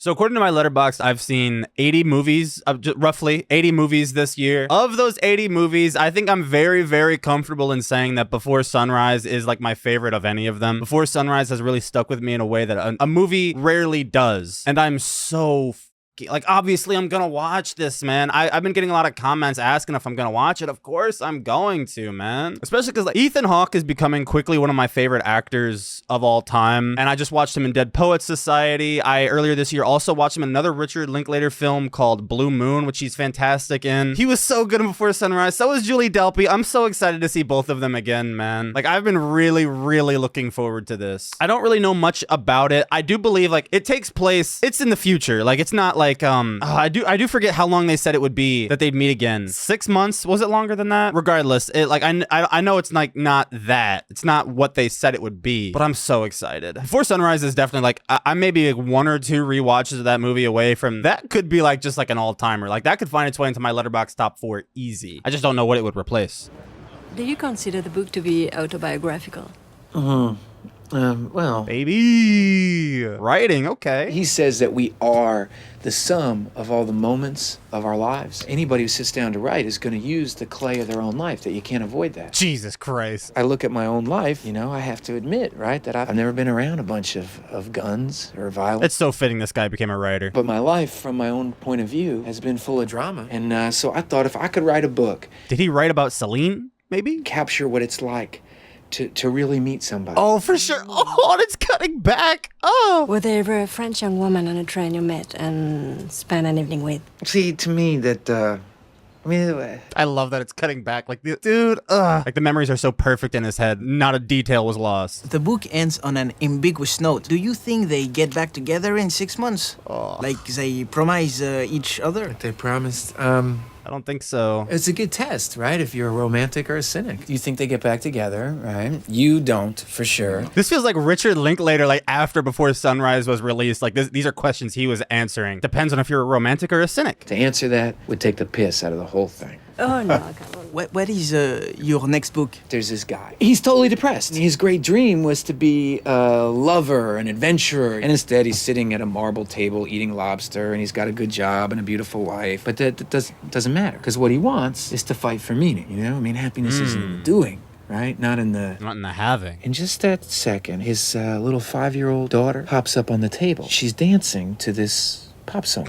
So according to my Letterboxd, I've seen 80 movies, roughly 80 movies this year. Of those 80 movies, I think I'm very, very comfortable in saying that Before Sunrise is like my favorite of any of them. Before Sunrise has really stuck with me in a way that a movie rarely does. And I'm so like, obviously I'm gonna watch this, man. I've been getting a lot of comments asking if I'm gonna watch it. Of course I'm going to, man. Especially because like, Ethan Hawke is becoming quickly one of my favorite actors of all time. And I just watched him in Dead Poets Society. I earlier this year also watched him in another Richard Linklater film called Blue Moon, which he's fantastic in. He was so good in Before Sunrise. So was Julie Delpy. I'm so excited to see both of them again, man. Like, I've been really, really looking forward to this. I don't really know much about it. I do believe like it takes place, it's in the future. Like, it's not like I do forget how long they said it would be that they'd meet again. 6 months? Was it longer than that? Regardless, it like I know it's like not that. It's not what they said it would be, but I'm so excited. Before Sunrise is definitely like I maybe like 1 or 2 rewatches of that movie away from that could be like just like an all-timer. Like that could find its way into my Letterboxd top 4 easy. I just don't know what it would replace. Do you consider the book to be autobiographical? Well, Baby writing, okay. he says that we are the sum of all the moments of our lives. Anybody who sits down to write is going to use the clay of their own life, that you can't avoid that. Jesus Christ. I look at my own life, you know, I have to admit, right, that I've never been around a bunch of guns or violence. It's so fitting this guy became a writer. But my life, from my own point of view, has been full of drama. And so I thought if I could write a book, Did he write about Celine, maybe? capture what it's like to really meet somebody. Oh, for sure. Oh, and it's cutting back. Oh. Was there ever a French young woman on a train you met and spent an evening with? See, to me, that, I mean, I love that it's cutting back. Like, dude, like the memories are so perfect in his head. Not a detail was lost. The book ends on an ambiguous note. Do you think they get back together in 6 months? Oh. Like they promise each other? they promised, I don't think so. it's a good test, right? If you're a romantic or a cynic. You think they get back together, right? You don't, for sure. This feels like Richard Linklater, like after Before Sunrise was released. Like these are questions he was answering. Depends on if you're a romantic or a cynic. To answer that would take the piss out of the whole thing. Oh, no, come on. What is your next book? There's this guy. He's totally depressed. His great dream was to be a lover, an adventurer. And instead, he's sitting at a marble table eating lobster, and he's got a good job and a beautiful wife. But that doesn't matter, because what he wants is to fight for meaning, you know? I mean, happiness is in the doing, right? Not in the having. In just that second, his little 5-year-old daughter pops up on the table. She's dancing to this pop song.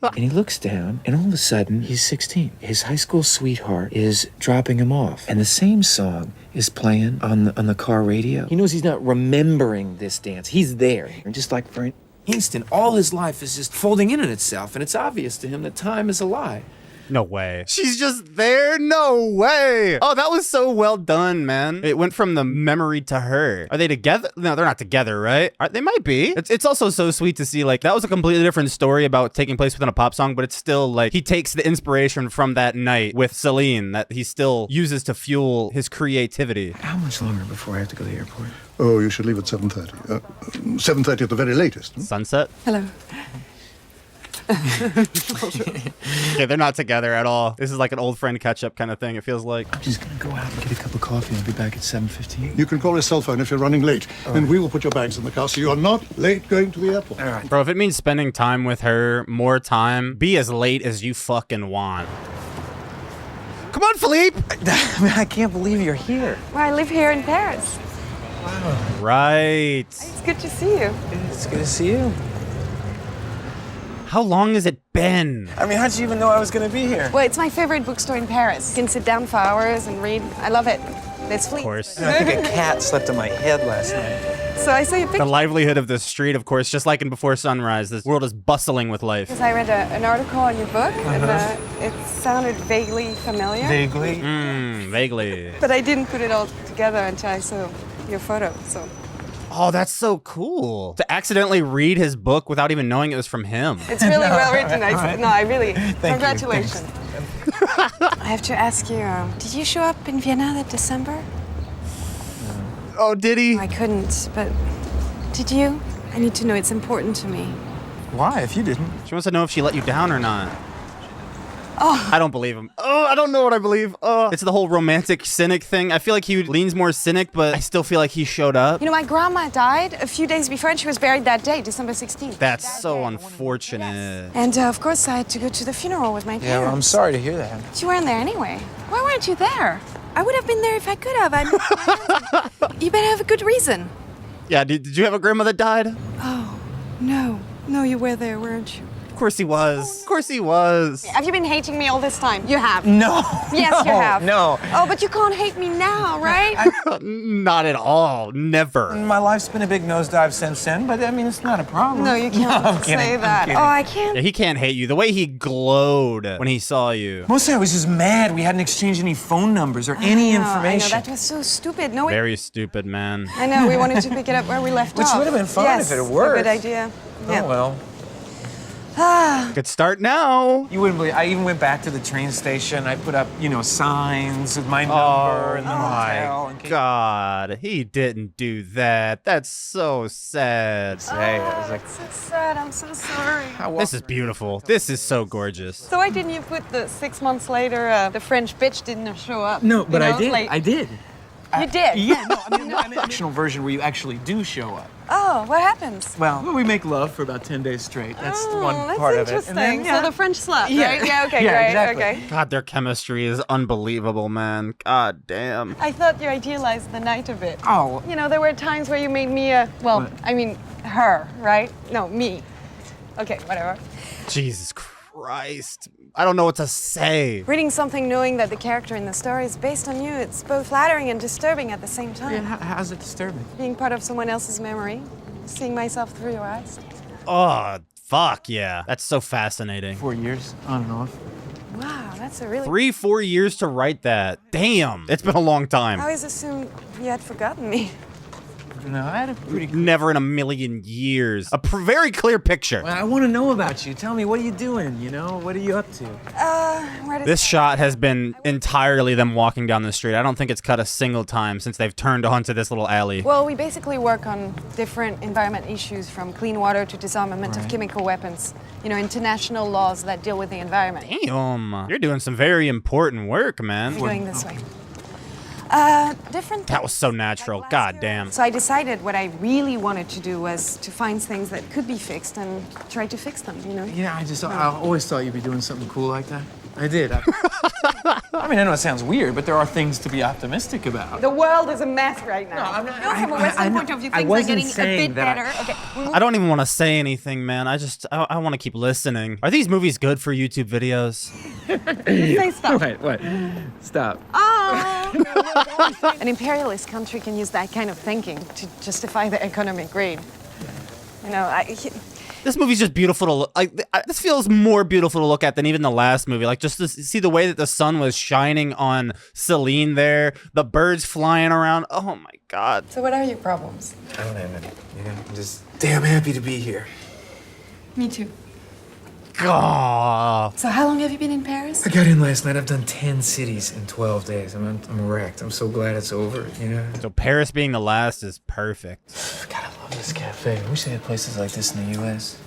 And he looks down, and all of a sudden, he's 16. His high school sweetheart is dropping him off. And the same song is playing on the car radio. He knows he's not remembering this dance. He's there. And just like for an instant, all his life is just folding in on itself. And it's obvious to him that time is a lie. No way. She's just there? No way. Oh, that was so well done, man. It went from the memory to her. Are they together? No, they're not together, right? They might be. It's also so sweet to see, like, that was a completely different story about taking place within a pop song, but it's still, like, he takes the inspiration from that night with Celine that he still uses to fuel his creativity. How much longer before I have to go to the airport? Oh, you should leave at 7:30. 7:30 at the very latest. Sunset? Hello. Yeah, they're not together at all. This is like an old friend catch-up kind of thing, it feels like. I'm just gonna go out and get a cup of coffee. I'll be back at 7:15. You can call his cell phone if you're running late. And we will put your bags in the car so you are not late going to the airport. All right. Bro, if it means spending time with her, more time, be as late as you fucking want. Come on, Philippe! I can't believe you're here. Well, I live here in Paris. Right. It's good to see you. It's good to see you. How long has it been? I mean, how'd you even know I was gonna be here? Well, it's my favorite bookstore in Paris. You can sit down for hours and read. I love it. Let's flee. Of course. I think a cat slept on my head last night. So I saw your The picture livelihood of the street, of course, just like in Before Sunrise, this world is bustling with life. because I read an article on your book, and it sounded vaguely familiar. Vaguely. Vaguely. But I didn't put it all together until I saw your photo. So Oh, that's so cool. To accidentally read his book without even knowing it was from him. it's really well written. I really. you. Congratulations. I have to ask you, did you show up in Vienna that December? Oh, did he? I couldn't, but did you? I need to know. It's important to me. Why, if you didn't? She wants to know if she let you down or not. Oh. I don't believe him. Oh, I don't know what I believe. Oh, it's the whole romantic cynic thing. I feel like he leans more cynic, but I still feel like he showed up. You know, my grandma died a few days before and she was buried that day, December 16th. That's so unfortunate. And of course I had to go to the funeral with my parents. Yeah, well, I'm sorry to hear that. You weren't there anyway. Why weren't you there? I would have been there if I could have. You better have a good reason. Yeah, did you have a grandma that died? Oh, no. No, you were there, weren't you? Of course he was. Of course he was. Have you been hating me all this time? You have. No. Yes, you have. No. Oh, but you can't hate me now, right? Not at all. Never. My life's been a big nosedive since then, but I mean, it's not a problem. No, you can't I'm kidding, say I'm that. kidding. Oh, I can't. Yeah, he can't hate you. The way he glowed when he saw you. Mostly I was just mad we hadn't exchanged any phone numbers or any I know, information. that was so stupid. No, Very stupid, man. I know, we wanted to pick it up where we left Which off. would have been fun Yes, if it had worked. a good idea. Yeah. Oh, well. Could start now. You wouldn't believe, I even went back to the train station. I put up, signs with my number and the hotel. My God, he didn't do that. That's so sad. Hey, I was like, That's so sad. I'm so sorry. This is beautiful. This is so gorgeous. So why didn't you put the 6 months later, the French bitch didn't show up? no, but You I know, did. like- I did. You did? Yeah, no, I mean, the fictional version where you actually do show up. Oh, what happens? Well, we make love for about 10 days straight. That's the one that's part of it. interesting. And then, So the French slut, Yeah. right? Yeah, okay, Yeah, great, exactly. okay. God, their chemistry is unbelievable, man. God damn. I thought you idealized the night a bit. Oh. You know, there were times where you made me What? I mean, her, right? No, me. Okay, whatever. Jesus Christ. I don't know what to say. Reading something knowing that the character in the story is based on you, it's both flattering and disturbing at the same time. Yeah, how's it disturbing? Being part of someone else's memory, seeing myself through your eyes. Oh, fuck yeah. That's so fascinating. 4 years, on and off. Wow, that's a really... 3-4 years to write that. Damn. It's been a long I time. always assumed you had forgotten me. No, I had a pretty... Never in a million years. A very clear picture. Well, I want to know about you. Tell me, what are you doing, What are you up to? Where does This shot has been entirely them walking down the street. I don't think it's cut a single time since they've turned onto this little alley. Well, we basically work on different environment issues from clean water to disarmament of chemical weapons. International laws that deal with the environment. Damn. You're doing some very important work, man. We're going this way. Different. That was so natural. God damn. So I decided what I really wanted to do was to find things that could be fixed and try to fix them, Yeah, I always thought you'd be doing something cool like that. I did. I mean, I know it sounds weird, but there are things to be optimistic about. The world is a mess right now. No, I'm not- from a I Western know- point of view, I things are wasn't getting a saying bit that better. Okay. I don't even want to say anything, man. I want to keep listening. Are these movies good for YouTube videos? Say stuff. Wait, what? Stop. An imperialist country can use that kind of thinking to justify the economic greed. This movie's just beautiful to look. This feels more beautiful to look at than even the last movie. Like, just to see the way that the sun was shining on Celine there, the birds flying around. Oh my God. So what are your problems? I don't have any. I'm just damn happy to be here. Me too. God. So how long have you been in Paris? I got in last night. I've done 10 cities in 12 days. I'm wrecked. I'm so glad it's over, So Paris being the last is perfect. God, I love this cafe. I wish they had places like this in the U.S.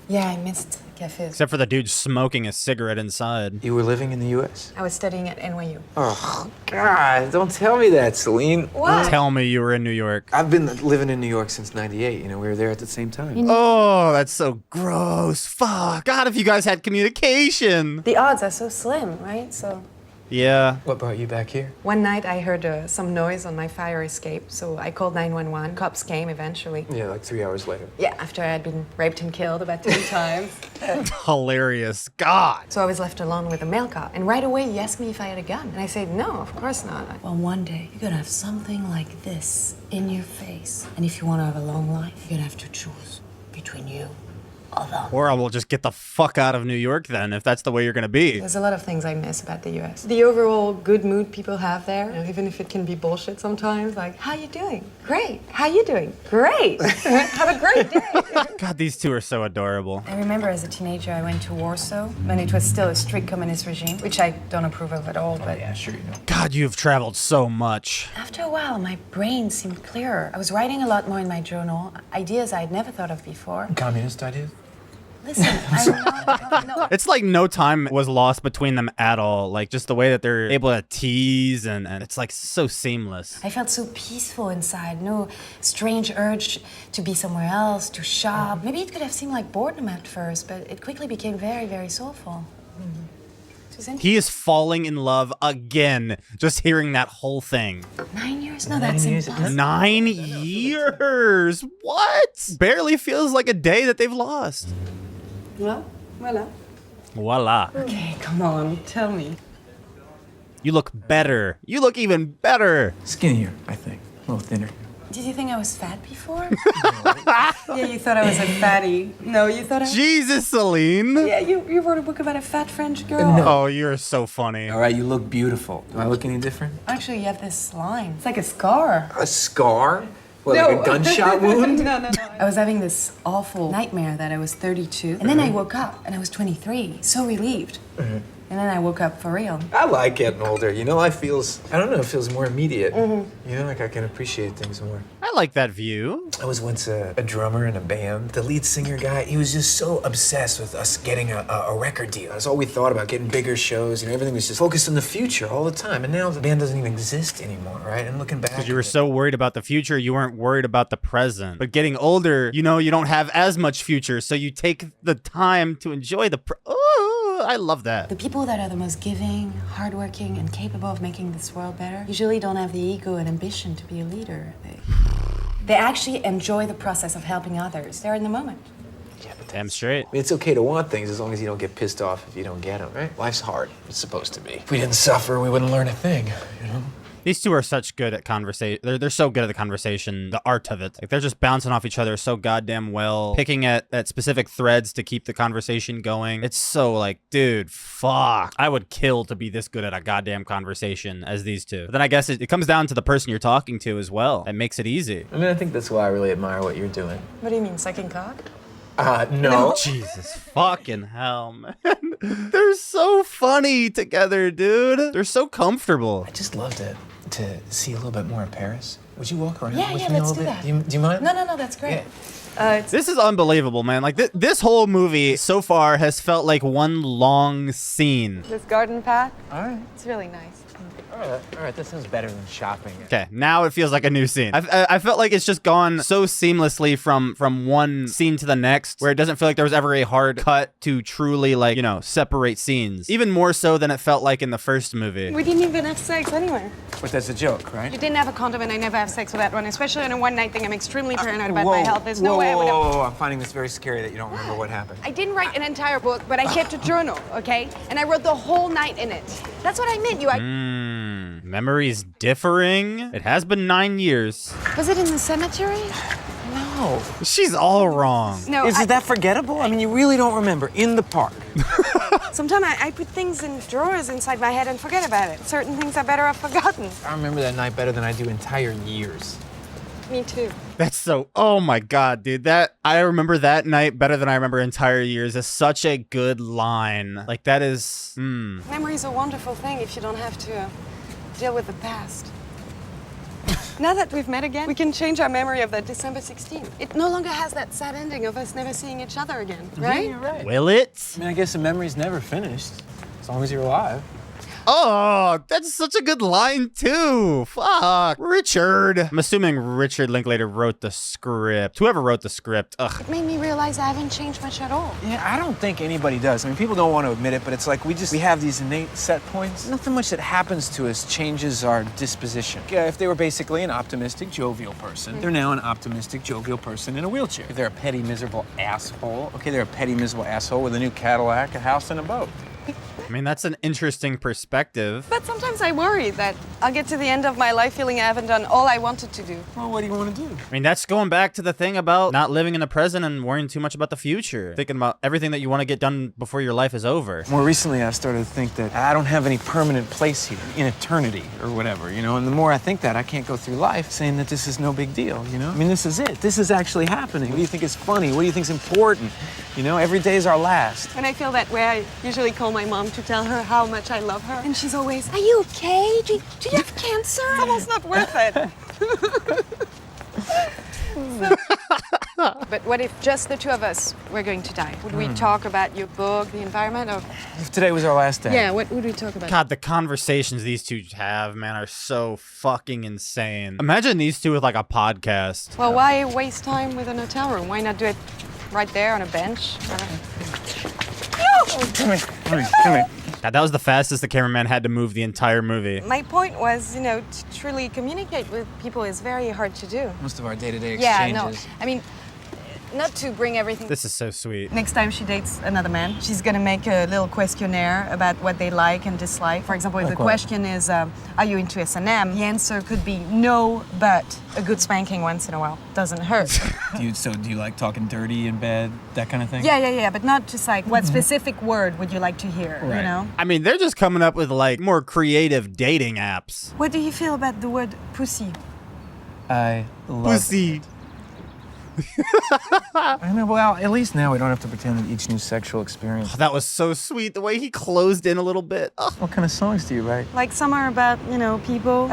Yeah, I missed cafes. Except for the dude smoking a cigarette inside. You were living in the U.S.? I was studying at NYU. Oh, God, don't tell me that, Celine. What? Tell me you were in New York. I've been living in New York since '98. We were there at the same time. Oh, that's so gross. Fuck. God, if you guys had communication. The odds are so slim, right? So Yeah. What brought you back here? one night I heard some noise on my fire escape, so I called 911. Cops came eventually. Yeah, like 3 hours later. Yeah, after I had been raped and killed about 3 times. Hilarious. God. So I was left alone with a male cop, and right away he asked me if I had a gun. And I said, no, of course not. Well, one day you're gonna have something like this in your face. And if you wanna have a long life, you're gonna have to choose between you or them. Or I will just get the fuck out of New York then, if that's the way you're gonna be. There's a lot of things I miss about the US. The overall good mood people have there, even if it can be bullshit sometimes. Like, how you doing? Great. How you doing? Great. Have a great day. God, these two are so adorable. I remember as a teenager I went to Warsaw when it was still a strict communist regime, which I don't approve of at all, but Yeah, sure you know. God, you've traveled so much. after a while my brain seemed clearer. I was writing a lot more in my journal, ideas I had never thought of before. Communist ideas? Listen, I'm not. No. It's like no time was lost between them at all. Like just the way that they're able to tease and it's like so seamless. I felt so peaceful inside. No strange urge to be somewhere else, to shop. Maybe it could have seemed like boredom at first, but it quickly became very, very soulful. It was He is falling in love again, just hearing that whole thing. 9 years? No, that's impossible. 9 years? What? Barely feels like a day that they've lost. Well, voila. Voila. Okay, come on, tell me. You look better. You look even better. Skinnier, I think. A little thinner. Did you think I was fat before? Yeah, you thought I was a fatty. No, you thought I was... Jesus, Celine. Yeah, you wrote a book about a fat French girl. No. Oh, you're so funny. All right, you look beautiful. Do I look any different? Actually, you have this line. It's like a scar. A scar? What, like a gunshot wound? No. I was having this awful nightmare that I was 32. And then I woke up and I was 23. So relieved. And then I woke up for real. I like getting older. You know, it feels more immediate. You know, like I can appreciate things more. I like that view. I was once a drummer in a band. The lead singer guy, he was just so obsessed with us getting a record deal. That's all we thought about, getting bigger shows. You know, everything was just focused on the future all the time. And now the band doesn't even exist anymore, right? And looking back... Because you were so worried about the future, you weren't worried about the present. But getting older, you know, you don't have as much future, so you take the time to enjoy the... Oh, I love that. The people that are the most giving, hardworking, and capable of making this world better usually don't have the ego and ambition to be a leader. They actually enjoy the process of helping others. They're in the moment. Yeah, but Damn straight. I mean, it's okay to want things as long as you don't get pissed off if you don't get them, right? Life's hard. It's supposed to be. If we didn't suffer, we wouldn't learn a thing, you know? These two are such good at conversation. They're so good at the conversation, the art of it. Like they're just bouncing off each other so goddamn well, picking at specific threads to keep the conversation going. It's so like, dude, fuck. I would kill to be this good at a goddamn conversation as these two. But then I guess it comes down to the person you're talking to as well. That makes it easy. I mean, I think that's why I really admire what you're doing. What do you mean, sucking cock? No. Jesus fucking hell, man. They're so funny together, dude. They're so comfortable. I just love to see a little bit more of Paris. Would you walk around Yeah, with yeah, me a let's little do bit? that. Do you mind? No, that's great. This is unbelievable, man. Like this whole movie so far has felt like one long scene. This garden path, All right. it's really nice. All right. That sounds better than shopping. Okay, now it feels like a new scene. I felt like it's just gone so seamlessly from one scene to the next, where it doesn't feel like there was ever a hard cut to truly, like, you know, separate scenes. Even more so than it felt like in the first movie. We didn't even have sex anywhere. But that's a joke, right? You didn't have a condom and I never have sex with that one, especially on a one-night thing. I'm extremely paranoid about my health. There's no way I would have... Whoa, I'm finding this very scary that you don't remember what happened. I didn't write an entire book, but I kept a journal, okay? And I wrote the whole night in it. That's what I meant. Memories differing? It has been 9 years. Was it in the cemetery? No. She's all wrong. No, Is it that forgettable? I mean, you really don't remember. In the park. Sometimes I put things in drawers inside my head and forget about it. Certain things are better off forgotten. I remember that night better than I do entire years. Me too. That's so, oh my God, dude. I remember that night better than I remember entire years is such a good line. Like that is, Memory is a wonderful thing if you don't have to deal with the past. Now that we've met again, we can change our memory of that December 16th. It no longer has that sad ending of us never seeing each other again, right? Yeah, you're right. will it? I mean, I guess the memory's never finished, as long as you're alive. Oh, that's such a good line too. Fuck. Richard. I'm assuming Richard Linklater wrote the script. Whoever wrote the script. Ugh. It made me realize I haven't changed much at all. Yeah, I don't think anybody does. I mean, people don't want to admit it, but it's like we have these innate set points. Nothing much that happens to us changes our disposition. Yeah, if they were basically an optimistic, jovial person, they're now an optimistic, jovial person in a wheelchair. If they're a petty, miserable asshole, okay, they're a petty, miserable asshole with a new Cadillac, a house, and a boat. I mean, that's an interesting perspective. But sometimes I worry that I'll get to the end of my life feeling I haven't done all I wanted to do. Well, what do you want to do? I mean, that's going back to the thing about not living in the present and worrying too much about the future. Thinking about everything that you want to get done before your life is over. More recently, I started to think that I don't have any permanent place here in eternity or whatever, you know? And the more I think that, I can't go through life saying that this is no big deal, you know? I mean, this is it. This is actually happening. What do you think is funny? What do you think is important? You know, every day is our last. When I feel that way, I usually call my mom to tell her how much I love her. And she's always, are you okay? Do you have cancer? It's almost not worth it. But what if just the two of us were going to die? Would we talk about your book, the environment, or... If today was our last day. Yeah, what would we talk about? God, the conversations these two have, man, are so fucking insane. Imagine these two with like a podcast. Well, why waste time with an hotel room? Why not do it right there on a bench? Come here. God, that was the fastest the cameraman had to move the entire movie. My point was, to truly communicate with people is very hard to do. Most of our day-to-day Yeah, exchanges. no, I mean, not to bring everything... This is so sweet. Next time she dates another man, she's gonna make a little questionnaire about what they like and dislike. For example, if the question is, are you into S&M? The answer could be no, but a good spanking once in a while doesn't hurt. Do you like talking dirty in bed, that kind of thing? Yeah, but not just like, what specific word would you like to hear, Right. I mean, they're just coming up with like more creative dating apps. What do you feel about the word pussy? I love Pussy. I know, well, at least now we don't have to pretend that each new sexual experience. That was so sweet, the way he closed in a little bit. Ugh. What kind of songs do you write? Like some are about, people,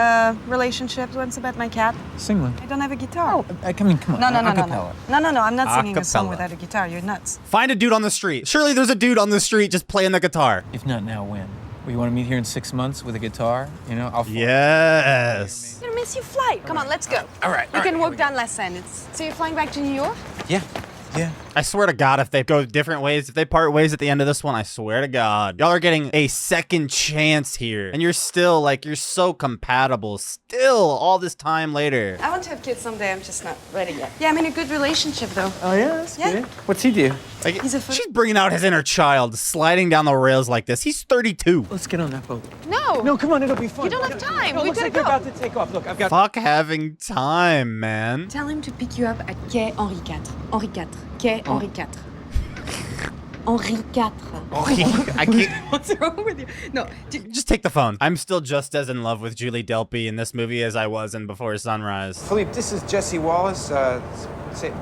relationships, one's about my cat. Sing one. I don't have a guitar. I mean, come on. No, acapella. No, I'm not singing a song Acapella. without a guitar. You're nuts. Find a dude on the street. Surely there's a dude on the street just playing the guitar. If not now, when? Well, you want to meet here in 6 months with a guitar? I'll... Yes. I'm gonna miss your flight. Come on, let's go. All right. We can walk down La Seine. So you're flying back to New York? Yeah. I swear to God, if they go different ways, if they part ways at the end of this one, I swear to God, y'all are getting a second chance here. And you're still, you're so compatible, still, all this time later. I want to have kids someday. I'm just not ready yet. Yeah, I'm in a good relationship, though. Oh, yeah? That's Yeah. good. What's he do? He's a foot- She's bringing out his inner child, sliding down the rails like this. He's 32. Let's get on that boat. No. No, come on, it'll be fun. You don't have time. No, We looks gotta like they're go. about to take off. Look, I've got... Fuck having time, man. Tell him to pick you up at Quai Henri IV. Henri IV. Quai Henri IV. Henri IV. I can't. What's wrong with you? No, Just take the phone. I'm still just as in love with Julie Delpy in this movie as I was in Before Sunrise. Philippe, this is Jesse Wallace.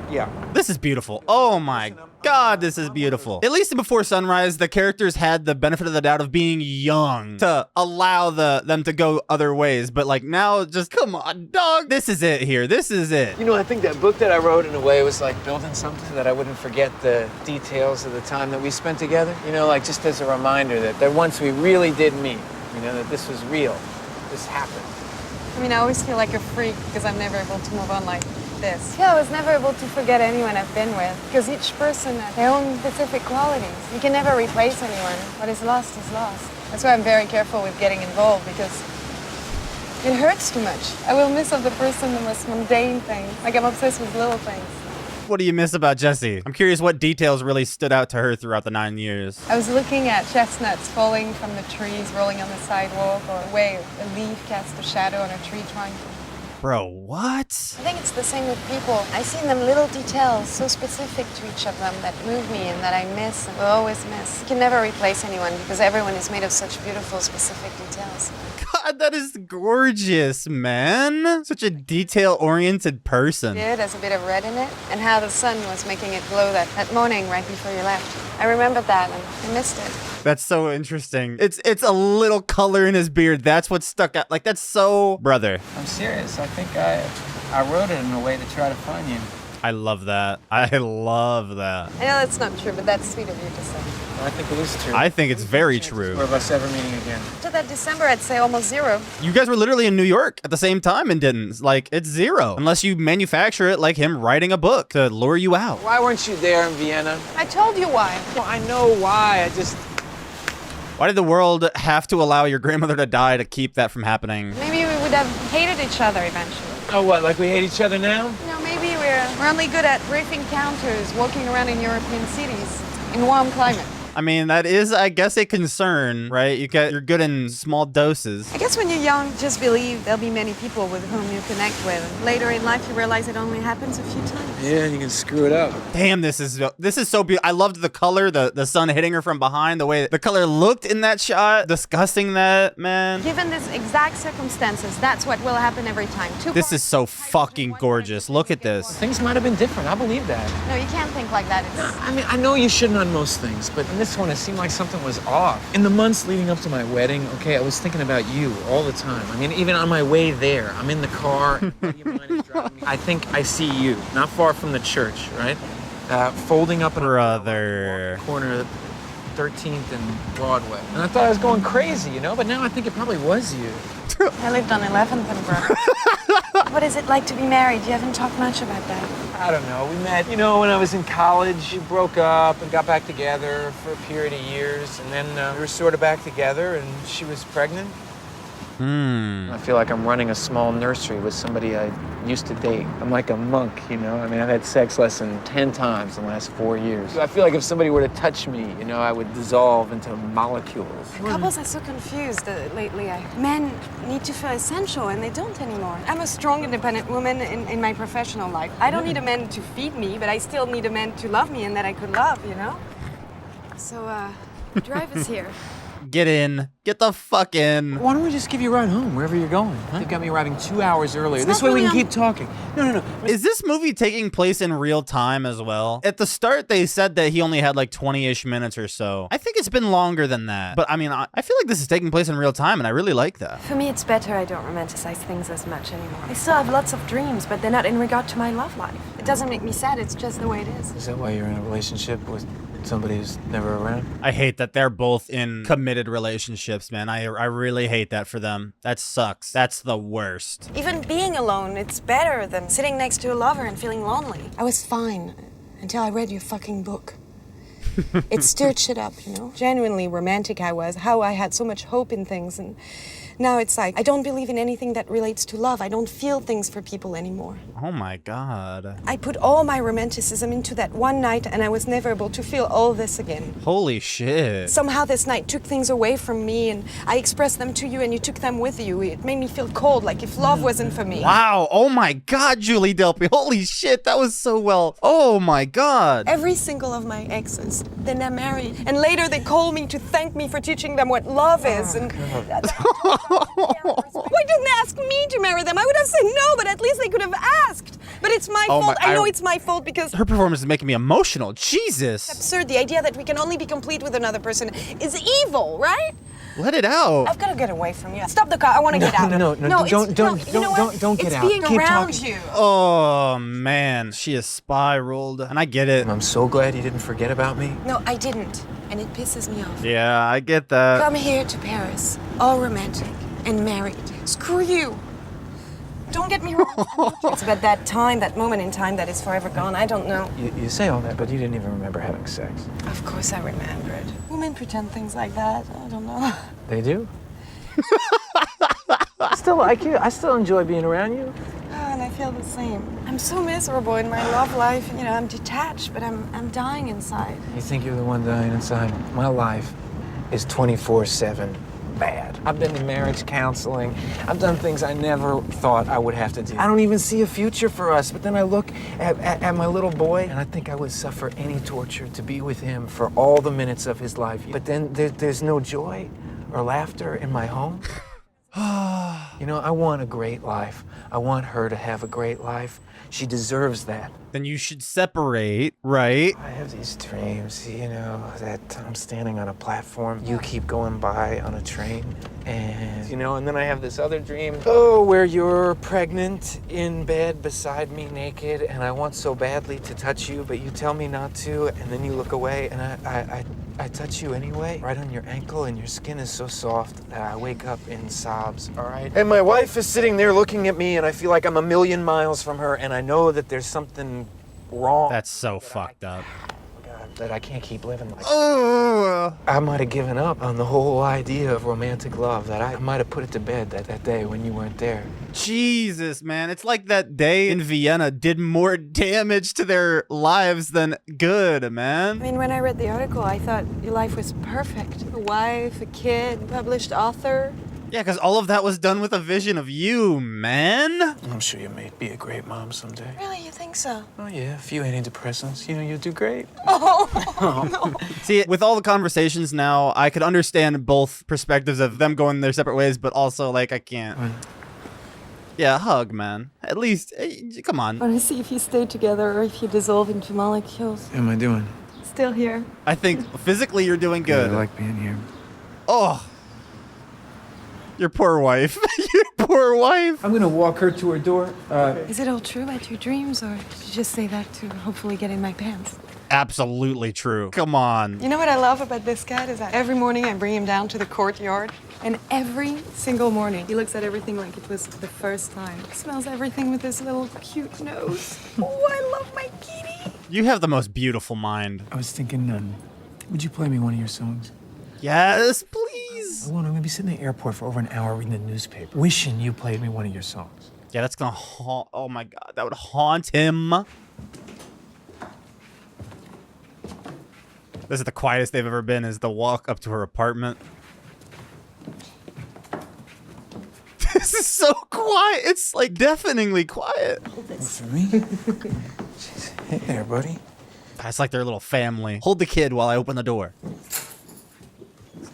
Yeah. This is beautiful. Oh my God, this is beautiful. At least in Before Sunrise, the characters had the benefit of the doubt of being young to allow them to go other ways. But now, just come on, dog. This is it here. This is it. I think that book that I wrote in a way was like building something that I wouldn't forget the details of the time that we spent together. Just as a reminder that once we really did meet, that this was real. This happened. I always feel like a freak because I'm never able to move on like this. Yeah, I was never able to forget anyone I've been with because each person has their own specific qualities. You can never replace anyone. What is lost is lost. That's why I'm very careful with getting involved because it hurts too much. I will miss of the person the most mundane things. I'm obsessed with little things. What do you miss about Jessie? I'm curious what details really stood out to her throughout the 9 years. I was looking at chestnuts falling from the trees, rolling on the sidewalk, or the way a leaf casts a shadow on a tree trunk. Bro, what? I think it's the same with people. I see in them little details so specific to each of them that move me and that I miss and will always miss. You can never replace anyone because everyone is made of such beautiful, specific details. God, that is gorgeous, man. Such a detail-oriented person. It has a bit of red in it, and how the sun was making it glow that morning right before you left. I remembered that and I missed it. That's so interesting. It's a little color in his beard. That's what stuck out. That's so brother. I'm serious. I think I wrote it in a way to try to find you. I love that. I love that. I know that's not true, but that's sweet of you to say. I think it is true. I think it's very For true. us ever meeting again. To that December, I'd say almost zero. You guys were literally in New York at the same time and didn't. It's zero. Unless you manufacture it like him writing a book to lure you out. Why weren't you there in Vienna? I told you why. Well, I know why. Why did the world have to allow your grandmother to die to keep that from happening? Maybe we would have hated each other eventually. Oh, what? Like we hate each other now? Maybe we're only good at riffing counters, walking around in European cities in warm climate. I mean, that is, I guess, a concern, right? You're good in small doses. I guess when you're young, just believe there'll be many people with whom you connect with. Later in life, you realize it only happens a few times. Yeah, you can screw it up. Damn, this is so beautiful. I loved the color, the sun hitting her from behind, the way the color looked in that shot, discussing that, man. Given this exact circumstances, that's what will happen every time. This is so fucking gorgeous. Look at this. Things might have been different. I believe that. No, you can't think like that. I mean, I know you shouldn't on most things, but in this this one, it seemed like something was off. In the months leading up to my wedding, okay, I was thinking about you all the time. I mean, even on my way there, I'm in the car, a buddy of mine is driving me. I think I see you, not far from the church, right? Folding up in Brother. a corner of 13th and Broadway. And I thought I was going crazy, you know, but now I think it probably was you. I lived on 11th and Broadway. What is it like to be married? You haven't talked much about that. I don't know. We met, you know, when I was in college. We broke up and got back together for a period of years. And then we were sort of back together, and she was pregnant. I feel like I'm running a small nursery with somebody I used to date. I'm like a monk, you know? I mean, I've had sex less than 10 times in the last 4 years. I feel like if somebody were to touch me, you know, I would dissolve into molecules. Couples are so confused lately. Men need to feel essential, and they don't anymore. I'm a strong, independent woman in my professional life. I don't need a man to feed me, but I still need a man to love me and that I could love, you know? So, drive us here. Get in. Get the fuck in. Why don't we just give you a ride home, wherever you're going? Huh? They got me arriving 2 hours earlier. This way we can keep talking. No. Is this movie taking place in real time as well? At the start, they said that he only had like 20-ish minutes or so. I think it's been longer than that. But I mean, I feel like this is taking place in real time, and I really like that. For me, it's better I don't romanticize things as much anymore. I still have lots of dreams, but they're not in regard to my love life. It doesn't make me sad, it's just the way it is. Is that why you're in a relationship with somebody who's never around? I hate that they're both in committed relationships, man. I really hate that for them. That sucks. That's the worst. Even being alone, it's better than sitting next to a lover and feeling lonely. I was fine until I read your fucking book. It stirred shit up, you know? Genuinely romantic I was, how I had so much hope in things, and now it's like, I don't believe in anything that relates to love. I don't feel things for people anymore. Oh my god. I put all my romanticism into that one night, and I was never able to feel all this again. Holy shit. Somehow this night took things away from me, and I expressed them to you, and you took them with you. It made me feel cold, like if love wasn't for me. Wow. Oh my god, Julie Delpy. Holy shit, that was so well. Oh my god. Every single of my exes, then they're married, and later they call me to thank me for teaching them what love is, and why didn't they ask me to marry them? I would have said no, but at least they could have asked. But it's my fault. I know it's my fault because her performance is making me emotional. Jesus. Absurd. The idea that we can only be complete with another person is evil, right? Let it out. I've got to get away from you. Stop the car. I want to get out. No, don't get out. It's being Keep around talking. you. Oh man, she is spiraled, and I get it. I'm so glad you didn't forget about me. No, I didn't, and it pisses me off. Yeah, I get that. Come here to Paris, all romantic and married. Screw you. Don't get me wrong. It's about that time, that moment in time that is forever gone. I don't know. You say all that, but you didn't even remember having sex. Of course I remember it. Women pretend things like that. I don't know. They do? Still like you. I still enjoy being around you. Oh, and I feel the same. I'm so miserable in my love life. You know, I'm detached, but I'm dying inside. You think you're the one dying inside? My life is 24/7 bad. I've been to marriage counseling. I've done things I never thought I would have to do. I don't even see a future for us, but then I look at my little boy, and I think I would suffer any torture to be with him for all the minutes of his life. But then there's no joy or laughter in my home. You know, I want a great life. I want her to have a great life. She deserves that. Then you should separate, right? I have these dreams, you know, that I'm standing on a platform. You keep going by on a train. And, you know, and then I have this other dream. Oh, where you're pregnant in bed beside me naked. And I want so badly to touch you, but you tell me not to. And then you look away and I touch you anyway, right on your ankle, and your skin is so soft that I wake up in sobs, all right? And my wife is sitting there looking at me, and I feel like I'm a million miles from her, and I know that there's something wrong. That's so fucked up. God, that I can't keep living like that. I might have given up on the whole idea of romantic love, that I might have put it to bed that day when you weren't there. Jesus, man. It's like that day in Vienna did more damage to their lives than good, man. I mean, when I read the article, I thought your life was perfect. A wife, a kid, published author. Yeah, because all of that was done with a vision of you, man. I'm sure you may be a great mom someday. Really, you think so? Oh yeah, a few antidepressants, you know, you'll do great. Oh, no. See, with all the conversations now, I could understand both perspectives of them going their separate ways, but also, like, I can't. Yeah, hug, man. At least, come on. I want to see if you stay together or if you dissolve into molecules. What am I doing? still here. I think physically you're doing good. I like being here. Oh, your poor wife. Your poor wife. I'm gonna walk her to her door. Is it all true about your dreams, or did you just say that to hopefully get in my pants? Absolutely true. Come on. You know what I love about this cat is that every morning I bring him down to the courtyard, and every single morning he looks at everything like it was the first time. He smells everything with his little cute nose. Oh, I love my kitty. You have the most beautiful mind. I was thinking, would you play me one of your songs? Yes, please. I'm gonna be sitting in the airport for over an hour reading the newspaper, wishing you played me one of your songs. Yeah, that's gonna haunt. Oh my God, that would haunt him. This is the quietest they've ever been, is the walk up to her apartment. This is so quiet. It's like deafeningly quiet. For me? Jeez. Hey there, buddy. It's like their little family. Hold the kid while I open the door.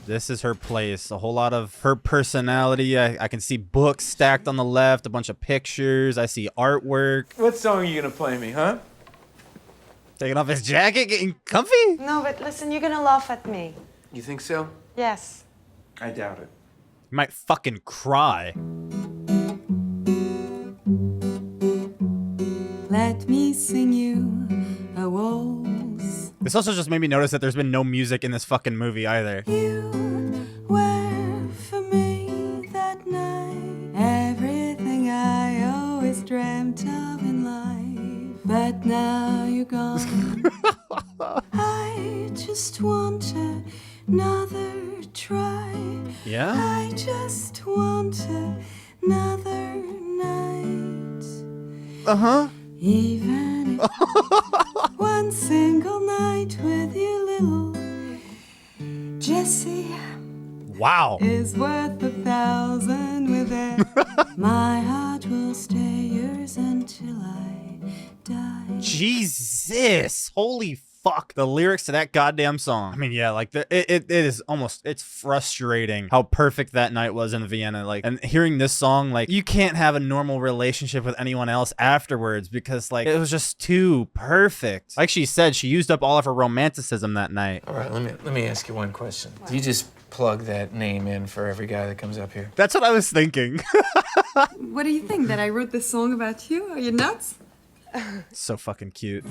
This is her place. A whole lot of her personality. I can see books stacked on the left, a bunch of pictures. I see artwork. What song are you gonna play me, huh? Taking off his jacket, getting comfy. No, but listen, you're gonna laugh at me. You think so? Yes. I doubt it. You might fucking cry. Let me sing you a waltz. This also just made me notice that there's been no music in this fucking movie either. You were for me that night. Everything I always dreamt of in life. But now you're gone. I just want another try. Yeah? I just want another night. Uh-huh. Even one single night with you, little Jessie, Wow. is worth 1,000 with it. My heart will stay yours until I die. Jesus. Holy fuck. The lyrics to that goddamn song. I mean, yeah, like it is almost, it's frustrating how perfect that night was in Vienna. Like, and hearing this song, like, you can't have a normal relationship with anyone else afterwards because, like, it was just too perfect. Like she said, she used up all of her romanticism that night. All right, let me ask you one question. Do you just plug that name in for every guy that comes up here? That's what I was thinking. What do you think? That I wrote this song about you? Are you nuts? So fucking cute.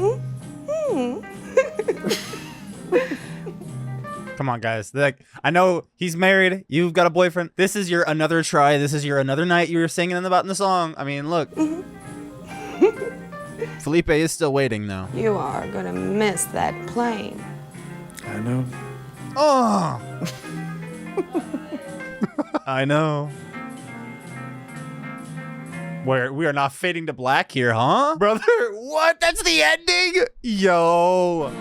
Come on, guys. Like, I know he's married. You've got a boyfriend. This is your another try. This is your another night you were singing about in the song. I mean, look. Felipe is still waiting, though. You are gonna miss that plane. I know. Oh. I know. We are not fading to black here, huh? Brother, what? That's the ending? Yo.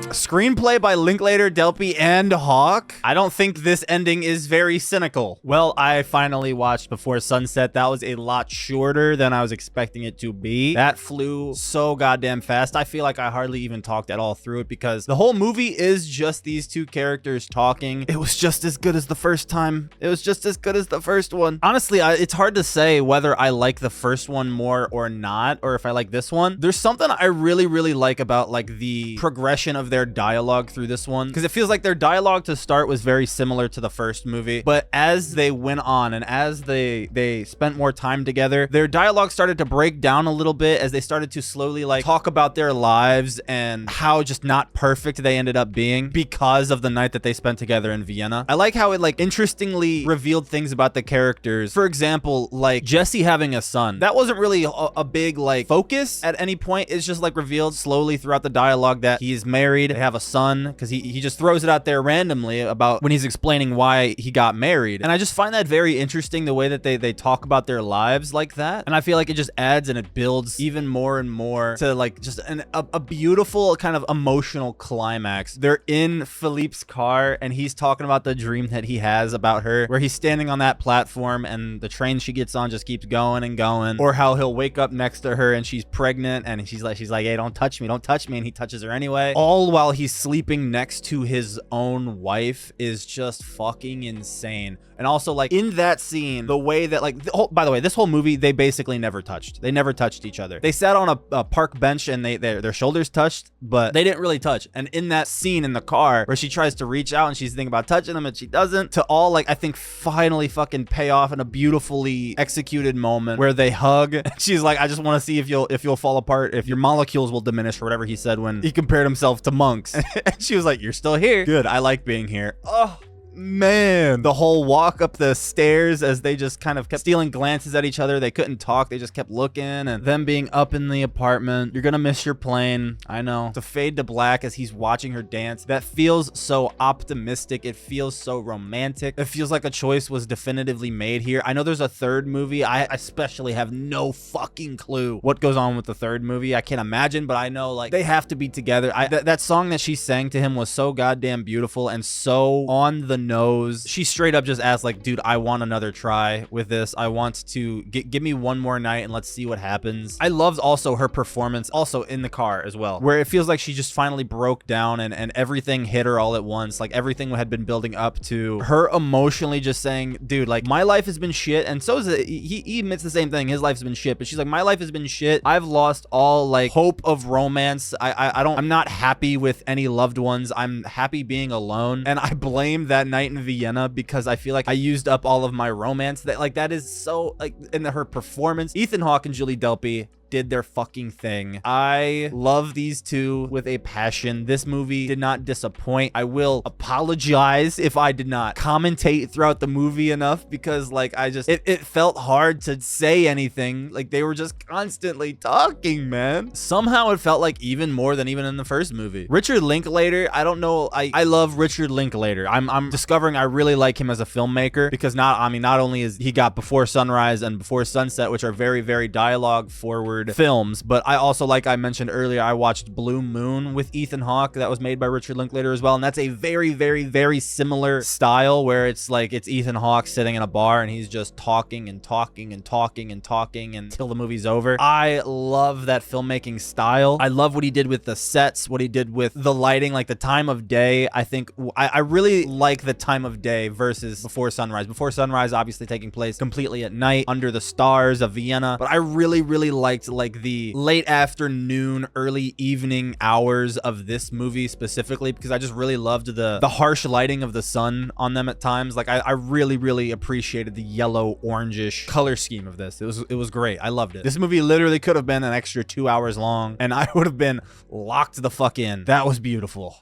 Screenplay by Linklater, Delpy, and Hawk. I don't think this ending is very cynical. Well, I finally watched Before Sunset. That was a lot shorter than I was expecting it to be. That flew so goddamn fast. I feel like I hardly even talked at all through it because the whole movie is just these two characters talking. It was just as good as the first time. It was just as good as the first one. Honestly, it's hard to say whether I like the first one more or not, or if I like this one. There's something I really, really like about like the progression of their dialogue through this one, because it feels like their dialogue to start was very similar to the first movie, but as they went on and as they spent more time together, their dialogue started to break down a little bit as they started to slowly like talk about their lives and how just not perfect they ended up being because of the night that they spent together in Vienna. I like how it like interestingly revealed things about the characters. For example, like Jesse having a son. That wasn't really a big like focus at any point. It's just like revealed slowly throughout the dialogue that he is married, they have a son, because he just throws it out there randomly about when he's explaining why he got married. And I just find that very interesting, the way that they talk about their lives like that. And I feel like it just adds and it builds even more and more to like just a beautiful kind of emotional climax. They're in Philippe's car and he's talking about the dream that he has about her, where he's standing on that platform and the train she gets on just keeps going and going, or how he'll wake up next to her and she's pregnant and she's like, hey, don't touch me, and he touches her anyway, all while he's sleeping next to his own wife is just fucking insane. And also, like, in that scene, the way that, like, by the way, this whole movie, they basically never touched. They never touched each other. They sat on a park bench and their shoulders touched, but they didn't really touch. And in that scene in the car where she tries to reach out and she's thinking about touching him and she doesn't, to all, like, I think finally fucking pay off in a beautifully executed moment where they hug. She's like, I just want to see if you'll fall apart, if your molecules will diminish, or whatever he said when he compared himself to monks. And she was like, you're still here. Good. I like being here. Oh, man, the whole walk up the stairs as they just kind of kept stealing glances at each other. They couldn't talk. They just kept looking, and them being up in the apartment. You're gonna miss your plane. I know. To fade to black as he's watching her dance. That feels so optimistic. It feels so romantic. It feels like a choice was definitively made here. I know there's a third movie. I especially have no fucking clue what goes on with the third movie. I can't imagine, but I know, like, they have to be together. That song that she sang to him was so goddamn beautiful and so on the nose. She straight up just asked, like, dude, I want another try with this. I want to give me one more night and let's see what happens. I loved also her performance also in the car as well, where it feels like she just finally broke down and everything hit her all at once. Like, everything had been building up to her emotionally just saying, dude, like, my life has been shit. And so is it. He admits the same thing. His life's been shit, but she's like, my life has been shit. I've lost all, like, hope of romance. I'm not happy with any loved ones. I'm happy being alone. And I blame that night in Vienna because I feel like I used up all of my romance. That is so, like, in her performance. Ethan Hawke and Julie Delpy did their fucking thing. I love these two with a passion. This movie did not disappoint. I will apologize if I did not commentate throughout the movie enough because, like, it felt hard to say anything. Like, they were just constantly talking, man. Somehow it felt like even more than even in the first movie. Richard Linklater, I don't know. I love Richard Linklater. I'm discovering I really like him as a filmmaker because not only is he got Before Sunrise and Before Sunset, which are very, very dialogue forward films, but I also, like I mentioned earlier, I watched Blue Moon with Ethan Hawke that was made by Richard Linklater as well, and that's a very, very, very similar style where it's like it's Ethan Hawke sitting in a bar and he's just talking and talking and talking and talking until the movie's over. I love that filmmaking style. I love what he did with the sets, what he did with the lighting, like the time of day. I think I really like the time of day versus Before Sunrise. Before Sunrise obviously taking place completely at night under the stars of Vienna, but I really, really liked, like, the late afternoon, early evening hours of this movie specifically because I just really loved the harsh lighting of the sun on them at times. Like, I really, really appreciated the yellow orangish color scheme of this. It was great. I loved it. This movie literally could have been an extra 2 hours long and I would have been locked the fuck in. That was beautiful.